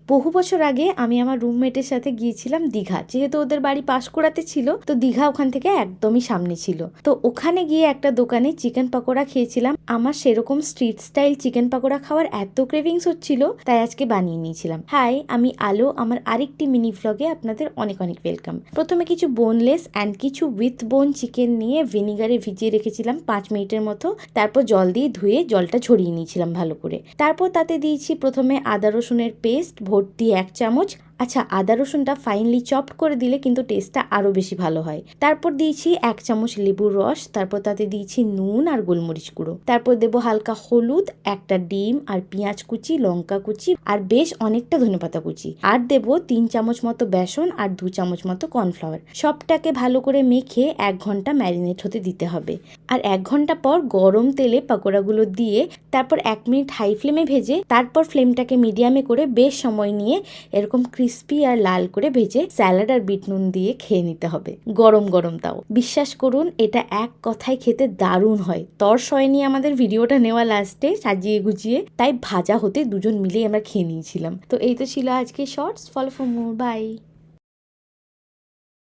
বহু বছর আগে আমি আমার রুমমেটের সাথে গিয়েছিলাম দীঘা, যেহেতু ওদের বাড়ি পাঁশকুড়াতে ছিল, তো দীঘা ওখান থেকে একদমই সামনে ছিল। তো ওখানে গিয়ে একটা দোকানে চিকেন পকোড়া খেয়েছিলাম। আমার সেরকম স্ট্রিট স্টাইল চিকেন পকোড়া খাওয়ার এত ক্রেভিংস হচ্ছিল, তাই আজকে বানিয়ে নিয়েছিলাম। হাই, আমি আলো। আমার আরেকটি মিনি ভ্লগে আপনাদের অনেক অনেক ওয়েলকাম। প্রথমে কিছু বোনলেস অ্যান্ড কিছু উইথ বোন চিকেন নিয়ে ভিনিগারে ভিজিয়ে রেখেছিলাম 5 মিনিটের মতো। তারপর জল দিয়ে ধুয়ে জলটা ঝরিয়ে নিয়েছিলাম ভালো করে। তারপর তাতে দিয়েছি প্রথমে আদা রসুনের পেস্ট ভর্তি 1 চামচ। আচ্ছা, আদা রসুনটা ফাইনলি চপড করে দিলে কিন্তু টেস্টটা আরও বেশি ভালো হয়। তারপর দিয়েছি 1 চামচ লেবুর রস। তারপর তাতে দিয়েছি নুন আর গোলমরিচ গুঁড়ো। তারপর দেবো হালকা হলুদ, একটা ডিম আর পেঁয়াজ কুচি, লঙ্কা কুচি আর বেশ অনেকটা ধনেপাতা কুচি। আর দেবো 3 চামচ মতো বেসন আর 2 চামচ মতো কর্নফ্লাওয়ার। সবটাকে ভালো করে মেখে 1 ঘন্টা ম্যারিনেট হতে দিতে হবে। আর 1 ঘন্টা পর গরম তেলে পকোড়াগুলো দিয়ে তারপর 1 মিনিট হাই ফ্লেমে ভেজে তারপর ফ্লেমটাকে মিডিয়ামে করে বেশ সময় নিয়ে এরকম ক্রিস্পি আর লাল করে ভেজে স্যালাড আর বিট নুন দিয়ে খেয়ে নিতে হবে, গরম গরম তাও। বিশ্বাস করুন, এটা এক কথায় খেতে দারুণ হয়। তর সয়নি আমাদের ভিডিওটা নেওয়া লাস্টে সাজিয়ে গুছিয়ে, তাই ভাজা হতে দুজন মিলেই আমরা খেয়ে নিয়েছিলাম। তো এই তো ছিল আজকে shorts. Follow for more, by.